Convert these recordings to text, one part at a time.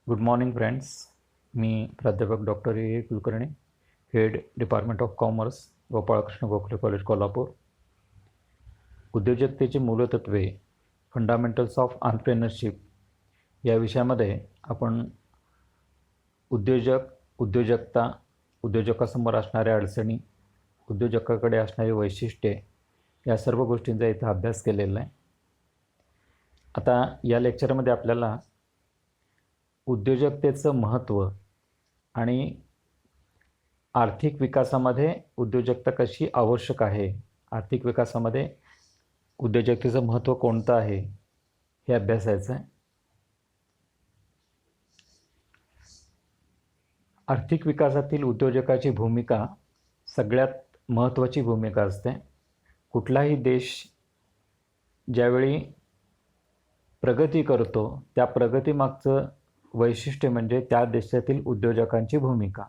Good morning friends. मी प्राध्यापक doctor A Kulkarni, head department of commerce, Gopalkrishna Gokhale college, Kolhapur. उद्योजकतेची मूलतत्वे, फंडामेंटल्स ऑफ एंटरप्रेन्योरशिप या विषयामध्ये आपण उद्योजकता, उद्योजकासमोर असणाऱ्या अडचणी, उद्योजकाकडे असणारी वैशिष्ट्ये या सर्व गोष्टींचा इथं अभ्यास केलेला आहे. आता या लेक्चरमध्ये आपल्याला उद्योजकतेचं महत्त्व आणि आर्थिक विकासामध्ये उद्योजकता कशी आवश्यक आहे, आर्थिक विकासामध्ये उद्योजकतेचं महत्त्व कोणतं आहे हे अभ्यासायचं आहे. आर्थिक विकासातील उद्योजकाची भूमिका सगळ्यात महत्त्वाची भूमिका असते. कुठलाही देश ज्यावेळी प्रगती करतो त्या प्रगतीमागचं वैशिष्ट्य म्हणजे त्या देशातील उद्योजकांची भूमिका.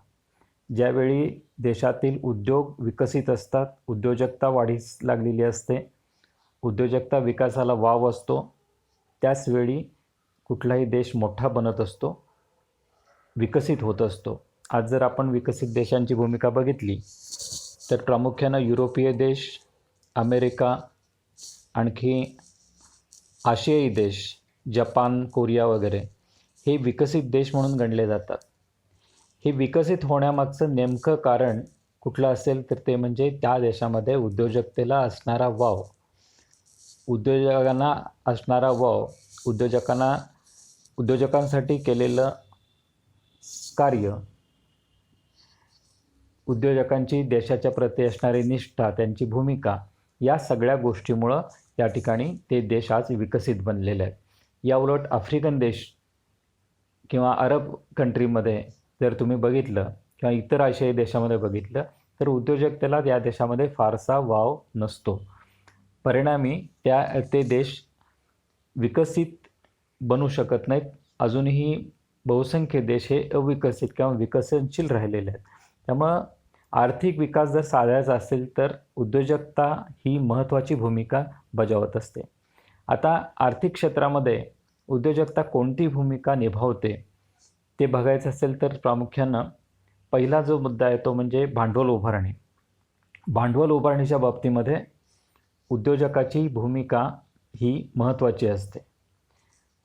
ज्यावेळी देशातील उद्योग विकसित असतात, उद्योजकता वाढीस लागलेली असते, उद्योजकता विकासाला वाव असतो, त्याचवेळी कुठलाही देश मोठा बनत असतो, विकसित होत असतो. आज जर आपण विकसित देशांची भूमिका बघितली तर प्रामुख्यानं युरोपीय देश, अमेरिका, आणखी आशियाई देश, जपान, कोरिया वगैरे हे विकसित देश म्हणून गणले जातात. हे विकसित होण्यामागचं नेमकं कारण कुठलं असेल तर ते म्हणजे त्या देशामध्ये उद्योजकतेला असणारा वाव, उद्योजकांना असणारा वाव, उद्योजकांसाठी केलेलं कार्य, उद्योजकांची देशाच्या प्रती असणारी निष्ठा, त्यांची भूमिका, या सगळ्या गोष्टीमुळं त्या ठिकाणी ते देश आज विकसित बनलेले आहेत. याउलट आफ्रिकन देश किंवा अरब कंट्रीमध्ये जर तुम्ही बघितलं किंवा इतर आशियाई देशामध्ये बघितलं तर उद्योजकतेला त्या देशामध्ये फारसा वाव नसतो. परिणामी ते देश विकसित बनू शकत नाहीत. अजूनही बहुसंख्य देश हे अविकसित किंवा विकसनशील राहिलेले आहेत. त्यामुळं आर्थिक विकास जर साधायचा असेल तर उद्योजकता ही महत्त्वाची भूमिका बजावत असते. आता आर्थिक क्षेत्रामध्ये उद्योजकता कोणती भूमिका निभावते ते बघायचं असेल तर प्रामुख्यानं पहिला जो मुद्दा आहे तो म्हणजे भांडवल उभारणी. भांडवल उभारणीच्या बाबतीमध्ये उद्योजकाची भूमिका ही महत्त्वाची असते.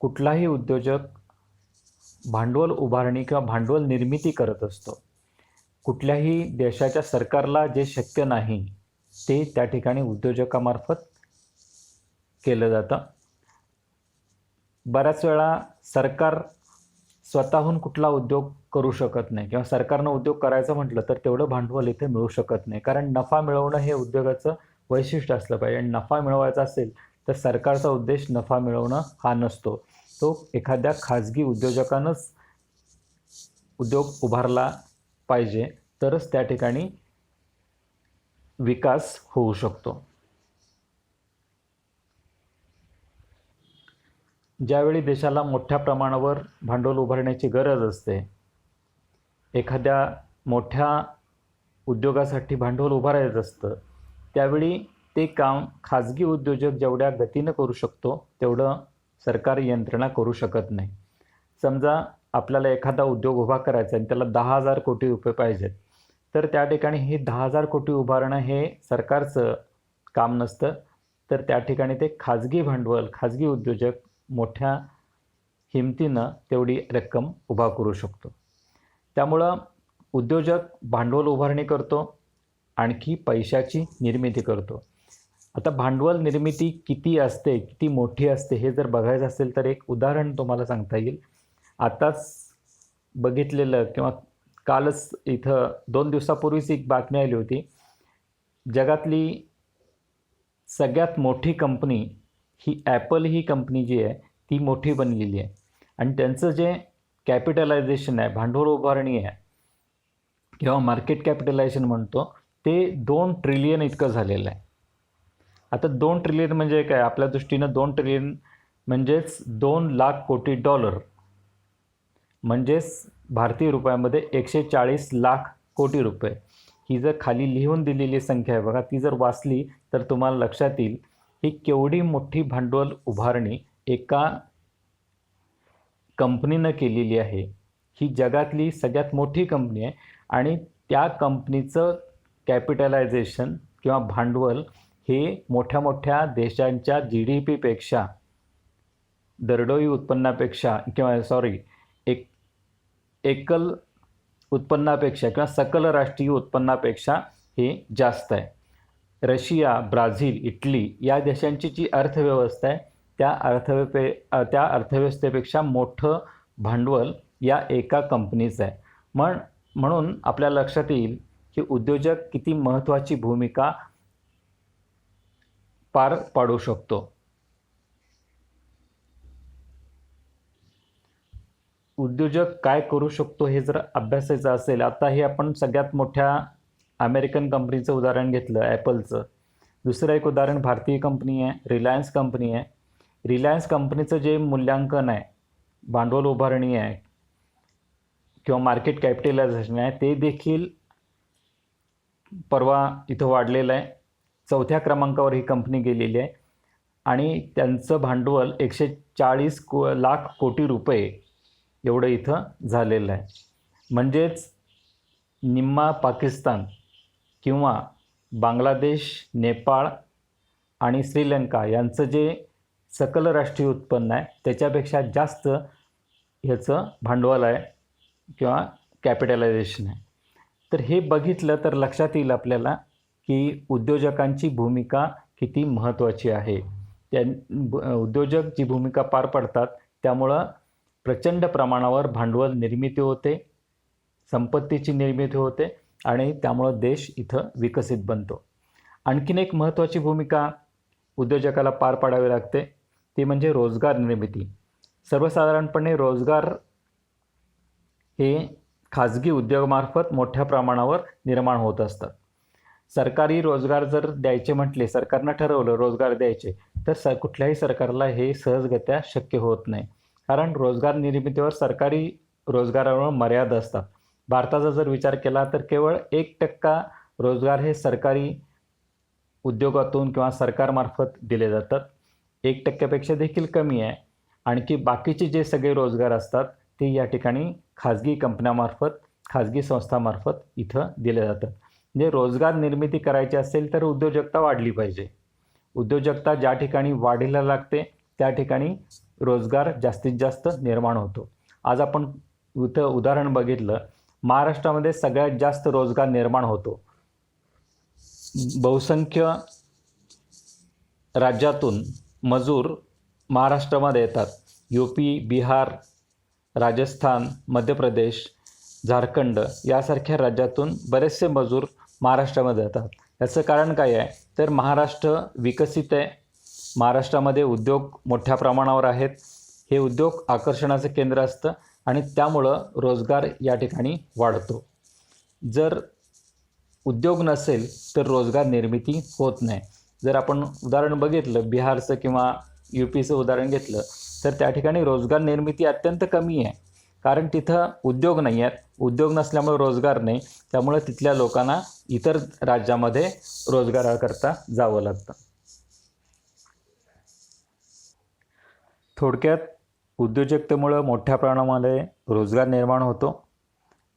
कुठलाही उद्योजक भांडवल उभारणी किंवा भांडवल निर्मिती करत असतो. कुठल्याही देशाच्या सरकारला जे शक्य नाही ते त्या ठिकाणी उद्योजकामार्फत केलं जातं. बऱ्याच वेळा सरकार स्वतःहून कुठला उद्योग करू शकत नाही किंवा सरकारनं उद्योग करायचं म्हटलं तर तेवढं भांडवल इथे मिळू शकत नाही, कारण नफा मिळवणं हे उद्योगाचं वैशिष्ट्य असलं पाहिजे. आणि नफा मिळवायचा असेल तर सरकारचा उद्देश नफा मिळवणं हा नसतो, तो एखाद्या खाजगी उद्योजकानंच उद्योग उभारला पाहिजे, तरच त्या ठिकाणी विकास होऊ शकतो. ज्यावेळी देशाला मोठ्या प्रमाणावर भांडवल उभारण्याची गरज असते, एखाद्या मोठ्या उद्योगासाठी भांडवल उभारायचं असतं, त्यावेळी ते काम खाजगी उद्योजक जेवढ्या गतीनं करू शकतो तेवढं सरकारी यंत्रणा करू शकत नाही. समजा आपल्याला एखादा उद्योग उभा करायचा आणि त्याला 10,000 कोटी रुपये पाहिजेत, तर त्या ठिकाणी हे 10,000 कोटी उभारणं हे सरकारचं काम नसतं, तर त्या ठिकाणी ते खाजगी भांडवल, खाजगी उद्योजक मोठ्या हिमतीनं तेवढी रक्कम उभा करू शकतो. त्यामुळं उद्योजक भांडवल उभारणी करतो, आणखी पैशाची निर्मिती करतो. आता भांडवल निर्मिती किती असते, किती मोठी असते हे जर बघायचं असेल तर एक उदाहरण तुम्हाला सांगता येईल. आताच बघितलेलं किंवा कालच इथं 2 दिवसापूर्वीच एक बातमी आली होती. जगातली सगळ्यात मोठी कंपनी ही ॲपल ही कंपनी जी आहे ती मोठी बनलेली आहे आणि त्यांचं जे कॅपिटलायझेशन आहे, भांडवल उभारणी आहे किंवा मार्केट कॅपिटलायझेशन म्हणतो, ते 2 ट्रिलियन इतकं झालेलं आहे. आता 2 ट्रिलियन म्हणजे काय? आपल्या दृष्टीनं 2 ट्रिलियन म्हणजेच 2 लाख कोटी डॉलर, म्हणजेच भारतीय रुपयामध्ये 140 लाख कोटी रुपये. ही जर खाली लिहून दिलेली संख्या आहे बघा, ती जर वाचली तर तुम्हाला लक्षात येईल ही केवढी मोठी भांडवल उभारणी एका कंपनीनं केलेली आहे. ही जगातली सगळ्यात मोठी कंपनी आहे आणि त्या कंपनीचं कॅपिटलायझेशन किंवा भांडवल हे मोठ्या मोठ्या देशांच्या GDPपेक्षा, दरडोई उत्पन्नापेक्षा किंवा एकल उत्पन्नापेक्षा किंवा सकल राष्ट्रीय उत्पन्नापेक्षा हे जास्त आहे. रशिया, ब्राझील, इटली या देशांची जी अर्थव्यवस्था आहे त्या अर्थव्यवस्थेपेक्षा मोठं भांडवल या एका कंपनीचं आहे. म्हणून आपल्या लक्षात येईल की उद्योजक किती महत्त्वाची भूमिका पार पाडू शकतो. उद्योजक काय करू शकतो हे जर अभ्यासायचं असेल, आता हे आपण सगळ्यात मोठ्या अमेरिकन कंपनीचं उदाहरण घेतलं, ॲपलचं. दुसरं एक उदाहरण भारतीय कंपनी आहे, रिलायन्स कंपनी आहे. रिलायन्स कंपनीचं जे मूल्यांकन आहे, भांडवल उभारणी आहे किंवा मार्केट कॅपिटलायझेशन आहे, ते देखील परवा इथं वाढलेलं आहे. 4थ्या क्रमांकावर ही कंपनी गेलेली आहे आणि त्यांचं भांडवल 140 लाख कोटी रुपये एवढं इथं झालेलं आहे. म्हणजेच निम्मा पाकिस्तान किंवा बांगलादेश, नेपाळ आणि श्रीलंका यांचं जे सकल राष्ट्रीय उत्पन्न आहे त्याच्यापेक्षा जास्त ह्याचं भांडवल आहे किंवा कॅपिटलायझेशन आहे. तर हे बघितलं तर लक्षात येईल आपल्याला की उद्योजकांची भूमिका किती महत्त्वाची आहे. उद्योजक जी भूमिका पार पाडतात त्यामुळं प्रचंड प्रमाणावर भांडवल निर्मिती होते, संपत्तीची निर्मिती होते आणि त्यामुळं देश इथं विकसित बनतो. आणखीन एक महत्त्वाची भूमिका उद्योजकाला पार पाडावी लागते, ती म्हणजे रोजगार निर्मिती. सर्वसाधारणपणे रोजगार हे खाजगी उद्योगामार्फत मोठ्या प्रमाणावर निर्माण होत असतात. सरकारी रोजगार जर द्यायचे म्हटले, सरकारनं ठरवलं रोजगार द्यायचे, तर कुठल्याही सरकारला हे सहजगत्या शक्य होत नाही. कारण रोजगार निर्मितीवर सरकारी रोजगारावर मर्यादा असतात. भारताचा जर विचार केला तर केवळ 1% रोजगार हे सरकारी उद्योगातून किंवा सरकारमार्फत दिले जातात. 1%पेक्षा देखील कमी आहे. आणखी बाकीचे जे सगळे रोजगार असतात ते या ठिकाणी खाजगी कंपन्यामार्फत, खाजगी संस्थामार्फत इथं दिले जातात. म्हणजे रोजगार निर्मिती करायची असेल तर उद्योजकता वाढली पाहिजे. उद्योजकता ज्या ठिकाणी वाढीला लागते त्या ठिकाणी रोजगार जास्तीत जास्त निर्माण होतो. आज आपण इथं उदाहरण बघितलं, महाराष्ट्रामध्ये सगळ्यात जास्त रोजगार निर्माण होतो. बहुसंख्य राज्यातून मजूर महाराष्ट्रामध्ये येतात. UP, बिहार, राजस्थान, मध्य प्रदेश, झारखंड यासारख्या राज्यातून बरेचसे मजूर महाराष्ट्रामध्ये येतात. याचं कारण काय आहे तर महाराष्ट्र विकसित आहे. महाराष्ट्रामध्ये उद्योग मोठ्या प्रमाणावर आहेत. हे उद्योग आकर्षणाचं केंद्र असतं आणि त्यामुळं रोजगार या ठिकाणी वाढतो. जर उद्योग नसेल तर रोजगार निर्मिती होत नाही. जर आपण उदाहरण बघितलं बिहारचं किंवा UPचं उदाहरण घेतलं तर त्या ठिकाणी रोजगार निर्मिती अत्यंत कमी आहे. कारण तिथं उद्योग नाही आहेत. उद्योग नसल्यामुळे रोजगार नाही. त्यामुळे तिथल्या लोकांना इतर राज्यामध्ये रोजगाराकरता जावं लागतं. थोडक्यात उद्योजकतेमुळं मोठ्या प्रमाणामध्ये रोजगार निर्माण होतो.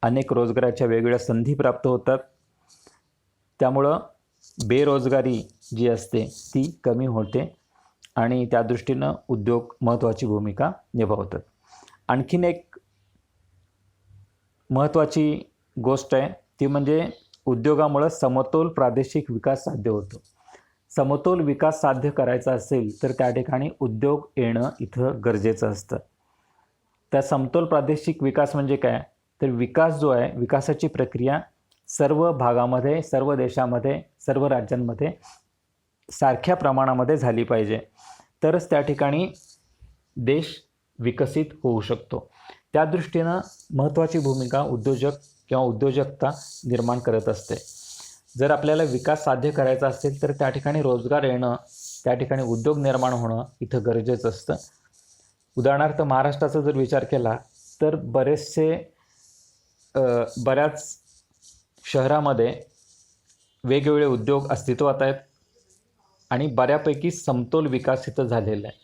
अनेक रोजगाराच्या वेगवेगळ्या संधी प्राप्त होतात. त्यामुळं बेरोजगारी जी असते ती कमी होते आणि त्या दृष्टीनं उद्योग महत्त्वाची भूमिका निभावतात. आणखीन एक महत्त्वाची गोष्ट आहे ती म्हणजे उद्योगामुळं समतोल प्रादेशिक विकास साध्य होतो. समतोल विकास साध्य करायचा असेल तर त्या ठिकाणी उद्योग येणं इथं गरजेचं असतं. त्या समतोल प्रादेशिक विकास म्हणजे काय तर विकास जो आहे, विकासाची प्रक्रिया सर्व भागामध्ये, सर्व देशामध्ये, सर्व राज्यांमध्ये सारख्या प्रमाणामध्ये झाली पाहिजे. तरच त्या ठिकाणी देश विकसित होऊ शकतो. त्या दृष्टीनं महत्त्वाची भूमिका उद्योजक किंवा उद्योजकता निर्माण करत असते. जर आपल्याला विकास साध्य करायचा असेल तर त्या ठिकाणी रोजगार येणं, त्या ठिकाणी उद्योग निर्माण होणं इथं गरजेचं असतं. उदाहरणार्थ महाराष्ट्राचा जर विचार केला तर बऱ्याच शहरामध्ये वेगवेगळे उद्योग अस्तित्वात आहेत आणि बऱ्यापैकी समतोल विकास इथं झालेला आहे.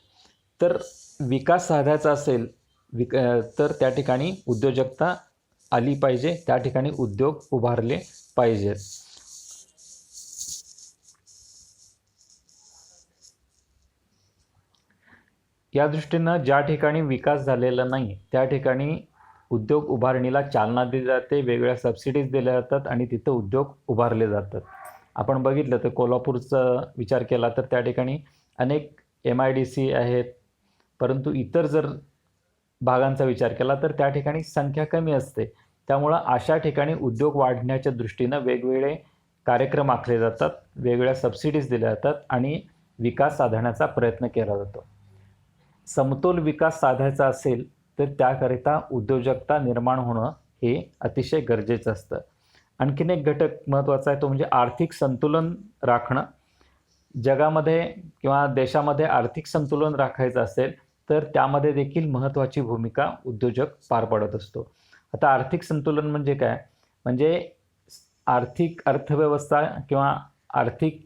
तर विकास साधायचा असेल, तर त्या ठिकाणी उद्योजकता आली पाहिजे, त्या ठिकाणी उद्योग उभारले पाहिजेत. या दृष्टीनं ज्या ठिकाणी विकास झालेला नाही त्या ठिकाणी उद्योग उभारणीला चालना दिली जाते, वेगवेगळ्या सबसिडीज दिल्या जातात आणि तिथं उद्योग उभारले जातात. आपण बघितलं तर कोल्हापूरचा विचार केला तर त्या ठिकाणी अनेक MIDC आहेत, परंतु इतर जर भागांचा विचार केला तर त्या ठिकाणी संख्या कमी असते. त्यामुळं अशा ठिकाणी उद्योग वाढण्याच्या दृष्टीनं वेगवेगळे कार्यक्रम आखले जातात, वेगवेगळ्या सबसिडीज दिल्या जातात आणि विकास साधण्याचा प्रयत्न केला जातो. समतोल विकास साधायचा असेल तर त्याकरिता उद्योजकता निर्माण होणं हे अतिशय गरजेचं असतं. आणखीन एक घटक महत्त्वाचा आहे तो म्हणजे आर्थिक संतुलन राखणं. जगामध्ये किंवा देशामध्ये आर्थिक संतुलन राखायचं असेल तर त्यामध्ये देखील महत्त्वाची भूमिका उद्योजक पार पाडत असतो. आता आर्थिक संतुलन म्हणजे काय? म्हणजे आर्थिक अर्थव्यवस्था किंवा आर्थिक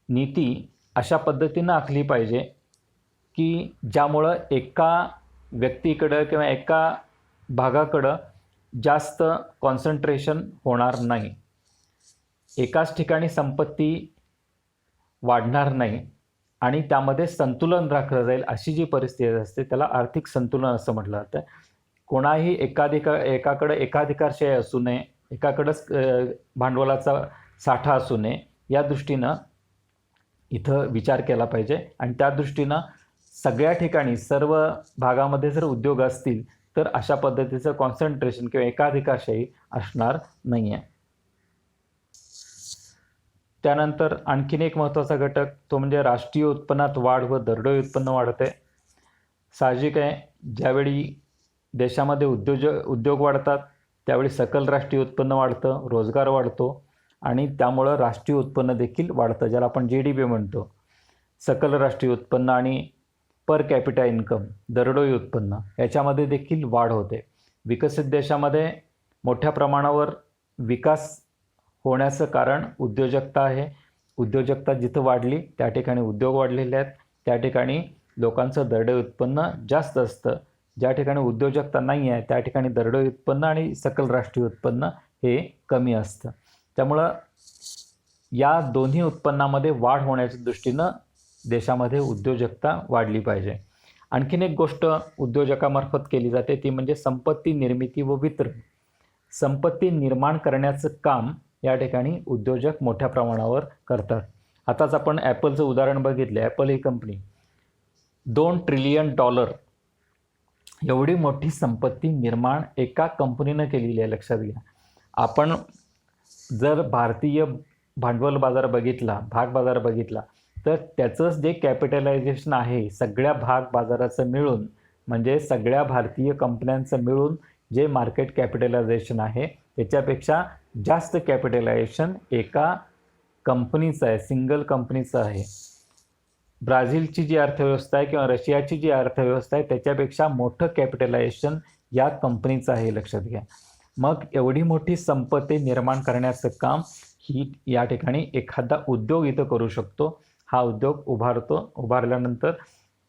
नीती अशा पद्धतीनं आखली पाहिजे की ज्यामुळं एका व्यक्तीकडं किंवा एका भागाकडं जास्त कॉन्सन्ट्रेशन होणार नाही, एकाच ठिकाणी संपत्ती वाढणार नाही आणि त्यामध्ये संतुलन राखलं जाईल अशी जी परिस्थिती असते त्याला आर्थिक संतुलन असं म्हटलं जातं. कोणाही एकाकडं एकाधिकारशाही असू नये, एकाकडंच भांडवलाचा साठा असू नये, या दृष्टीनं इथं विचार केला पाहिजे आणि त्या दृष्टीनं सगळ्या ठिकाणी सर्व भागामध्ये जर उद्योग असतील तर अशा पद्धतीचं कॉन्सन्ट्रेशन किंवा एकाधिकारशाही असणार नाही आहे. त्यानंतर आणखीन एक महत्त्वाचा घटक तो म्हणजे राष्ट्रीय उत्पन्नात वाढ व दरडोई उत्पन्न वाढते. साहजिक आहे, ज्यावेळी देशामध्ये उद्योग वाढतात त्यावेळी सकल राष्ट्रीय उत्पन्न वाढतं, रोजगार वाढतो आणि त्यामुळं राष्ट्रीय उत्पन्न देखील वाढतं, ज्याला आपण GDP म्हणतो. सकल राष्ट्रीय उत्पन्न आणि पर कॅपिटा इन्कम, दरडोई उत्पन्न याच्यामध्ये देखील वाढ होते. विकसित देशामध्ये मोठ्या प्रमाणावर विकास होण्याचं कारण उद्योजकता आहे. उद्योजकता जिथं वाढली त्या ठिकाणी उद्योग वाढलेले आहेत, त्या ठिकाणी लोकांचं दरडोई उत्पन्न जास्त असतं. ज्या ठिकाणी उद्योजकता नाही आहे त्या ठिकाणी दरडोई उत्पन्न आणि सकल राष्ट्रीय उत्पन्न हे कमी असतं. त्यामुळं या दोन्ही उत्पन्नामध्ये वाढ होण्याच्या दृष्टीनं देशामध्ये उद्योजकता वाढली पाहिजे. आणखीन एक गोष्ट उद्योजकामार्फत केली जाते ती म्हणजे संपत्ती निर्मिती व वितरण. संपत्ती निर्माण करण्याचं काम या ठिकाणी उद्योजक मोठ्या प्रमाणावर करतात. आताच आपण ॲपलचं उदाहरण बघितलं. ॲपल ही कंपनी $2 ट्रिलियन एवढी मोठी संपत्ती निर्माण एका कंपनीनं केलेली आहे. लक्षात घ्या. आपण जर भारतीय भांडवल बाजार बघितला, भाग बाजार बघितला तर त्याचंच जे कॅपिटलायझेशन आहे सगळ्या भाग बाजाराचं मिळून म्हणजे सगळ्या भारतीय कंपन्यांचं मिळून जे मार्केट कॅपिटलायझेशन आहे त्याच्यापेक्षा जास्त कॅपिटलायझेशन एका कंपनीचं आहे, सिंगल कंपनीचं आहे. ब्राझीलची जी अर्थव्यवस्था आहे किंवा रशियाची जी अर्थव्यवस्था आहे त्याच्यापेक्षा मोठं कॅपिटलायझेशन या कंपनीचं आहे. लक्षात घ्या. मग एवढी मोठी संपत्ती निर्माण करण्याचं काम ही या ठिकाणी एखादा उद्योग इथं करू शकतो. हा उद्योग उभारल्यानंतर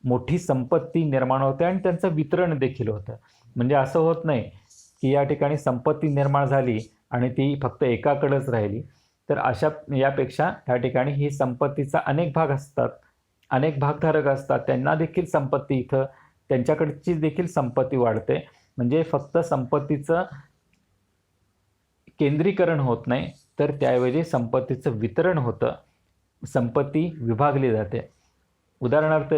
मोठी संपत्ती निर्माण होते आणि त्यांचं वितरण देखील होतं. म्हणजे असं होत नाही की या ठिकाणी संपत्ती निर्माण झाली आणि ती फक्त एकाकडेच राहिली. तर यापेक्षा या ठिकाणी ही संपत्तीचा अनेक भाग असतात, अनेक भागधारक असतात, त्यांना देखील संपत्ती इथं त्यांच्याकडची देखील संपत्ती वाढते. म्हणजे फक्त संपत्तीचं केंद्रीकरण होत नाही तर त्याऐवजी संपत्तीचं वितरण होतं, संपत्ती विभागली जाते. उदाहरणार्थ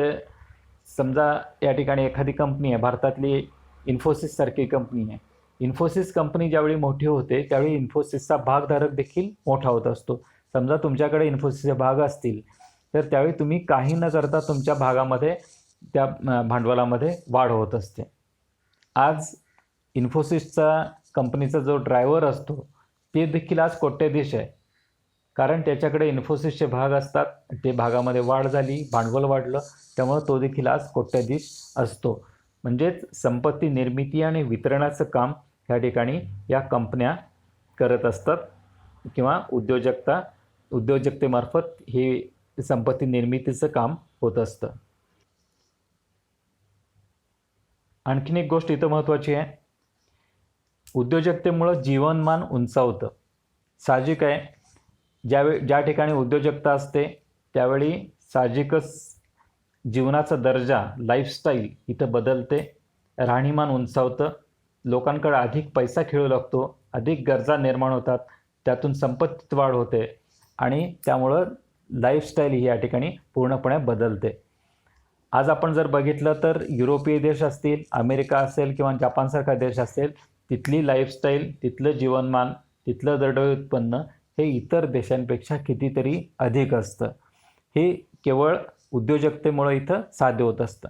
समजा या ठिकाणी एखादी कंपनी आहे, भारतातली इन्फोसिस सारखी कंपनी आहे. इन्फोसिस कंपनी ज्यावेळी मोठी होते त्यावेळी इन्फोसिसचा भागधारक देखील मोठा होत असतो. समजा तुमच्याकडे इन्फोसिसचे भाग असतील तर त्यावेळी तुम्ही काही न करता तुमच्या भागामध्ये त्या भांडवलामध्ये वाढ होत असते. आज इन्फोसिसचा कंपनीचा जो ड्रायव्हर असतो ते देखील आज कोट्याधीश आहे, कारण त्याच्याकडे इन्फोसिसचे भाग असतात. ते भागामध्ये वाढ झाली, भांडवल वाढलं, त्यामुळे तो देखील आज कोट्याधीश असतो. म्हणजेच संपत्ती निर्मिती आणि वितरणाचं काम या ठिकाणी या कंपन्या करत असतात किंवा उद्योजकतेमार्फत हे संपत्ती निर्मितीचं काम होत असतं. आणखीन एक गोष्ट इथं महत्त्वाची आहे, उद्योजकतेमुळं जीवनमान उंचावतं. साहजिक आहे, ज्या ठिकाणी उद्योजकता असते त्यावेळी साहजिकच जीवनाचा दर्जा, लाईफस्टाईल इथं बदलते, राहणीमान उंचावतं, लोकांकडे अधिक पैसा खेळू लागतो, अधिक गरजा निर्माण होतात, त्यातून संपत्तीत वाढ होते आणि त्यामुळं लाईफस्टाईल ही या ठिकाणी पूर्णपणे बदलते. आज आपण जर बघितलं तर युरोपीय देश असतील, अमेरिका असेल किंवा जपानसारखा देश असेल, तिथली लाईफस्टाईल, तिथलं जीवनमान, तिथलं दरडोई उत्पन्न हे इतर देशांपेक्षा कितीतरी अधिक असतं. हे केवळ उद्योजकतेमुळे इथं साध्य होत असतं.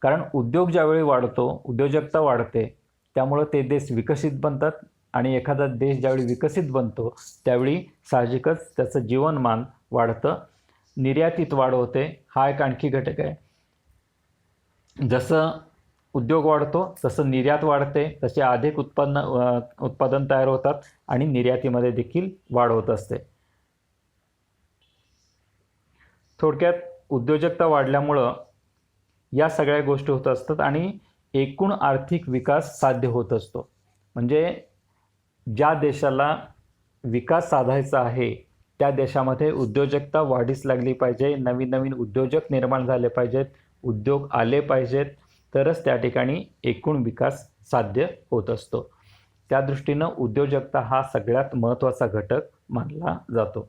कारण उद्योग ज्यावेळी वाढतो, उद्योजकता वाढते, त्यामुळं ते देश विकसित बनतात आणि एखादा देश ज्यावेळी विकसित बनतो त्यावेळी साहजिकच त्याचं जीवनमान वाढतं, निर्यातीत वाढ होते. हा एक आणखी घटक आहे. जसं उद्योग वाढतो तसं निर्यात वाढते, तसे अधिक उत्पादन तयार होतात आणि निर्यातीमध्ये देखील वाढ होत असते. थोडक्यात उद्योजकता वाढल्यामुळं या सगळ्या गोष्टी होत असतात आणि एकूण आर्थिक विकास साध्य होत असतो. म्हणजे ज्या देशाला विकास साधायचा आहे त्या देशामध्ये उद्योजकता वाढीस लागली पाहिजे, नवीन नवीन उद्योजक निर्माण झाले पाहिजेत, उद्योग आले पाहिजेत, तरच त्या ठिकाणी एकूण विकास साध्य होत असतो. त्या दृष्टीनं उद्योजकता हा सगळ्यात महत्त्वाचा घटक मानला जातो.